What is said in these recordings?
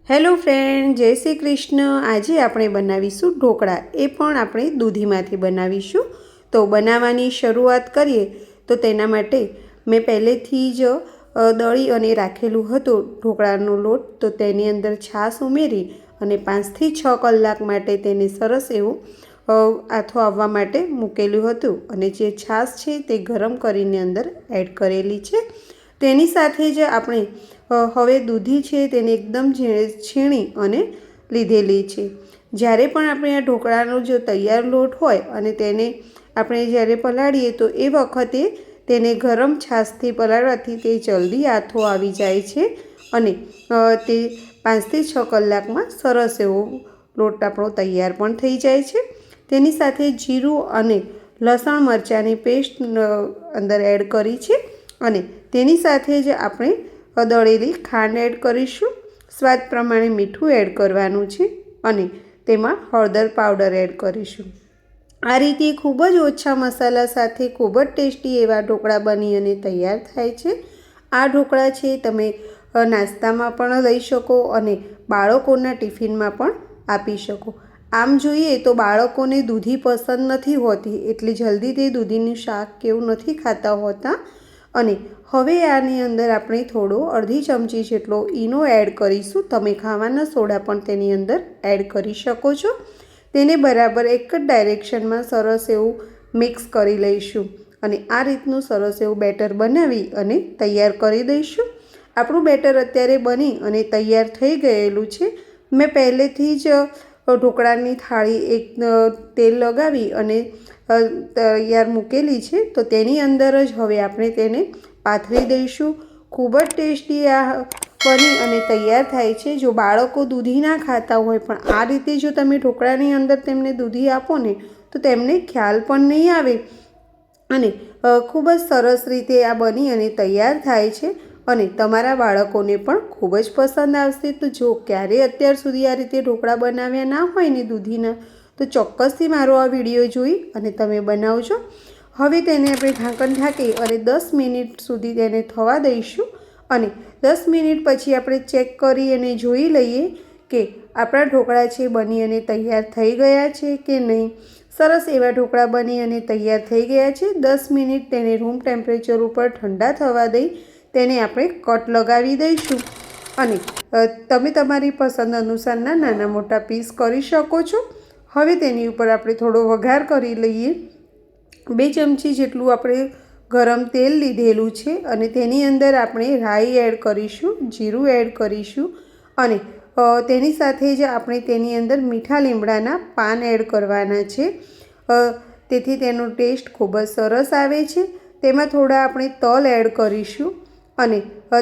Hello friend, જય શ્રી કૃષ્ણ। આજે આપણે બનાવીશું ઢોકળા, એ પણ આપણે દૂધીમાંથી બનાવીશું। તો બનાવવાની શરૂઆત કરીએ તો તેના માટે મેં પહેલેથી જ દળી અને રાખેલું હતું ઢોકળાનો લોટ। તો તેની અંદર છાશ ઉમેરી અને 5 થી 6 કલાક માટે તેને સરસ એવું આથો આવવા માટે મૂકેલું હતું અને જે છાશ છે તે ગરમ કરીને અંદર એડ કરેલી છે। તેની સાથે જ આપણે હવે દૂધી છે તેને એકદમ છીણી અને લીધેલી છે। જ્યારે પણ આપણે આ ઢોકળાનો જો તૈયાર લોટ હોય અને તેને આપણે જ્યારે પલાળીએ તો એ વખતે તેને ગરમ છાશથી પલાળવાથી તે જલ્દી આથો આવી જાય છે અને તે 5 થી 6 કલાકમાં સરસ એવો લોટ આપણો તૈયાર પણ થઈ જાય છે। તેની સાથે જીરું અને લસણ મરચાંની પેસ્ટ અંદર એડ કરી છે અને તેની સાથે જ આપણે દળેલી ખાંડ એડ કરીશું। સ્વાદ પ્રમાણે મીઠું એડ કરવાનું છે અને તેમાં હળદર પાવડર એડ કરીશું। આ રીતે ખૂબ જ ઓછા મસાલા સાથે ખૂબ જ ટેસ્ટી એવા ઢોકળા બની અને તૈયાર થાય છે। આ ઢોકળા છે તમે નાસ્તામાં પણ લઈ શકો અને બાળકોના ટિફિનમાં પણ આપી શકો। આમ જોઈએ તો બાળકોને દૂધી પસંદ નથી હોતી એટલે જલ્દી તે દૂધીનું શાક કેવું નથી ખાતા હોતા અને હવે આની અંદર આપણે થોડો અડધી ચમચી જેટલો ઈનો એડ કરીશું। તમે ખાવાના સોડા પણ તેની અંદર એડ કરી શકો છો। તેને બરાબર એક જ ડાયરેક્શનમાં સરસ એવું મિક્સ કરી લઈશું અને આ રીતનું સરસ એવું બેટર બનાવી અને તૈયાર કરી દઈશું। આપણું બેટર અત્યારે બની અને તૈયાર થઈ ગયેલું છે। મેં પહેલેથી જ ઢોકળાની થાળી એક તેલ લગાવી અને તૈયાર મૂકેલી છે। તો તેની અંદર જ હવે આપણે તેને પાથરી દઈશું। ખૂબ જ ટેસ્ટી આ બની અને તૈયાર થાય છે। જો બાળકો દૂધી ના ખાતા હોય પણ આ રીતે જો તમે ઢોકળાની અંદર તેમને દૂધી આપો ને તો તેમને ખ્યાલ પણ નહીં આવે અને ખૂબ જ સરસ રીતે આ બની અને તૈયાર થાય છે અને તમારા બાળકોને પણ ખૂબ જ પસંદ આવશે। તો જો ક્યારે અત્યાર સુધી આ રીતે ઢોકળા બનાવ્યા ના હોય ને દૂધીના તો ચોક્કસથી મારો આ વિડીયો જોઈ અને તમે બનાવજો। હવે તેને આપણે ઢાંકણ ઢાંકી અને 10 મિનિટ સુધી તેને થવા દઈશું અને 10 મિનિટ પછી આપણે ચેક કરી અને જોઈ લઈએ કે આપણા ઢોકળા છે બની અને તૈયાર થઈ ગયા છે કે નહીં। સરસ એવા ઢોકળા બની અને તૈયાર થઈ ગયા છે। 10 મિનિટ તેને રૂમ ટેમ્પરેચર ઉપર ઠંડા થવા દઈ તેને આપણે કટ લગાવી દઈશું અને તમે તમારી પસંદ અનુસારના નાના મોટા પીસ કરી શકો છો। હવે તેની ઉપર આપણે થોડો વઘાર કરી લઈએ। 2 ચમચી જેટલું આપણે ગરમ તેલ લીધેલું છે અને તેની અંદર આપણે રાઈ એડ કરીશું, જીરું એડ કરીશું અને તેની સાથે જ આપણે તેની અંદર મીઠા લીમડાના પાન એડ કરવાના છે। તેથી તેનો ટેસ્ટ ખૂબ જ સરસ આવે છે। તેમાં થોડા આપણે તલ એડ કરીશું અને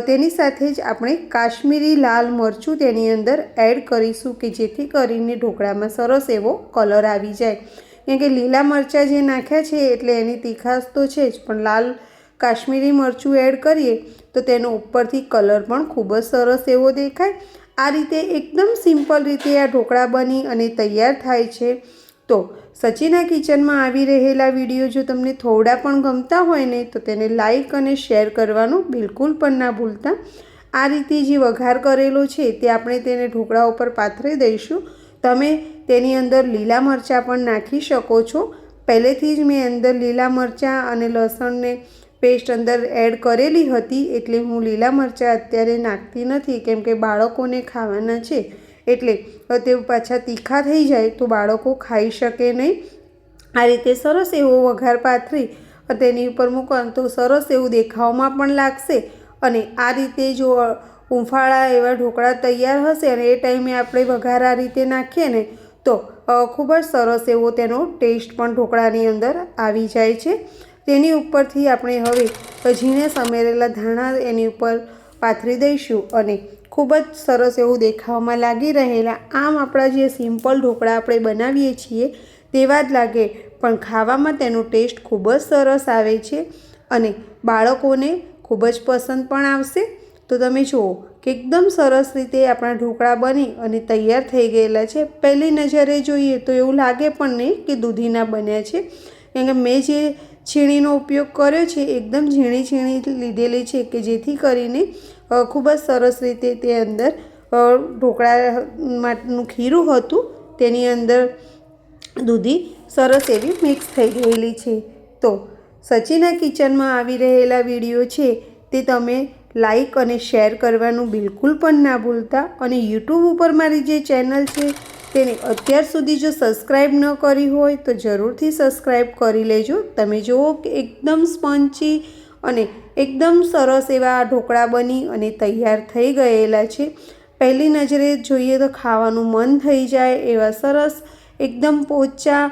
તેની સાથે જ આપણે કાશ્મીરી લાલ મરચું તેની અંદર એડ કરીશું કે જેથી કરીને ઢોકળામાં સરસ એવો કલર આવી જાય। કેમ કે લીલા મરચાં જે નાખ્યા છે એટલે એની તીખાશ તો છે જ પણ લાલ કાશ્મીરી મરચું એડ કરીએ તો તેનો ઉપરથી કલર પણ ખૂબ જ સરસ એવો દેખાય। આ રીતે એકદમ સિમ્પલ રીતે આ ઢોકળા બની અને તૈયાર થાય છે। તો સચીના કિચનમાં આવી રહેલા વિડીયો જો તમને થોડા પણ ગમતા હોય ને તો તેને લાઈક અને શેર કરવાનું બિલકુલ પણ ના ભૂલતા। આ રીતે જે વઘાર કરેલો છે તે આપણે તેને ઢોકળા ઉપર પાથરી દઈશું। તમે તેની અંદર લીલા મરચાં પણ નાખી શકો છો। પહેલેથી જ મેં અંદર લીલા મરચાં અને લસણને પેસ્ટ અંદર એડ કરેલી હતી એટલે હું લીલા મરચાં અત્યારે નાખતી નથી કેમ કે બાળકોને ખાવાના છે એટલે તે પાછા તીખા થઈ જાય તો બાળકો ખાઈ શકે નહીં। આ રીતે સરસ એવો વઘાર પાથરી તેની ઉપર મૂકો તો સરસ એવું દેખાવમાં પણ લાગશે અને આ રીતે જો ઉંફાળા એવા ઢોકળા તૈયાર હશે અને એ ટાઈમે આપણે વઘાર આ રીતે નાખીએ ને તો ખૂબ જ સરસ એવો તેનો ટેસ્ટ પણ ઢોકળાની અંદર આવી જાય છે। તેની ઉપરથી આપણે હવે ઝીણે સમારેલા ધાણા એની ઉપર પાથરી દઈશું અને ખૂબ જ સરસ એવું દેખાવમાં લાગી રહેલા આમ આપણા જે સિમ્પલ ઢોકળા આપણે બનાવીએ છીએ તેવા જ લાગે પણ ખાવામાં તેનો ટેસ્ટ ખૂબ જ સરસ આવે છે અને બાળકોને ખૂબ જ પસંદ પણ આવશે। તો તમે જુઓ કે એકદમ સરસ રીતે આપણા ઢોકળા બની અને તૈયાર થઈ ગયેલા છે। પહેલી નજરે જોઈએ તો એવું લાગે પણ નહીં કે દૂધીના બન્યા છે કેમ કે મેં જે છીણીનો ઉપયોગ કર્યો છે એકદમ ઝીણી લીધેલી છે કે જેથી કરીને ખૂબ જ સરસ રીતે તે અંદર ઢોકળાનું ખીરું હતું તેની અંદર દૂધી સરસ એવી મિક્સ થઈ ગયેલી છે. તો સચીના કિચનમાં આવી રહેલા વિડીયો છે તે તમે લાઈક અને શેર કરવાનું બિલકુલ પણ ના ભૂલતા. અને યુટ્યુબ ઉપર મારી જે ચેનલ છે તેને અત્યાર સુધી જો સબસ્ક્રાઈબ ન કરી હોય તો જરૂરથી સબસ્ક્રાઈબ કરી લેજો. તમે જુઓ કે એકદમ સ્પંચી અને એકદમ સરસ એવા આ ઢોકળા બની અને તૈયાર થઈ ગયેલા છે. પહેલી નજરે જોઈએ તો ખાવાનું મન થઈ જાય એવા સરસ એકદમ પોચા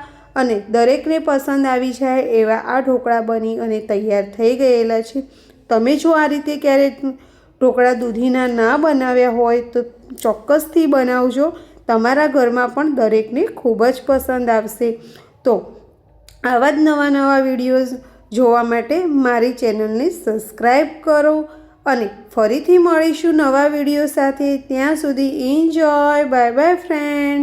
અને દરેકને પસંદ આવી જાય એવા આ ઢોકળા બની અને તૈયાર થઈ ગયેલા છે. તમે જો આ રીતે ક્યારેક ઢોકળા દૂધીના ના બનાવ્યા હોય તો ચોક્કસથી બનાવજો. તમારા ઘરમાં પણ દરેકને ખૂબ જ પસંદ આવશે. તો આવા જ નવા વિડીયોઝ જોવા માટે મારી ચેનલને સબસ્ક્રાઈબ કરો અને ફરીથી મળીશું નવા વિડીયો સાથે. ત્યાં સુધી એન્જોય. Bye bye friend.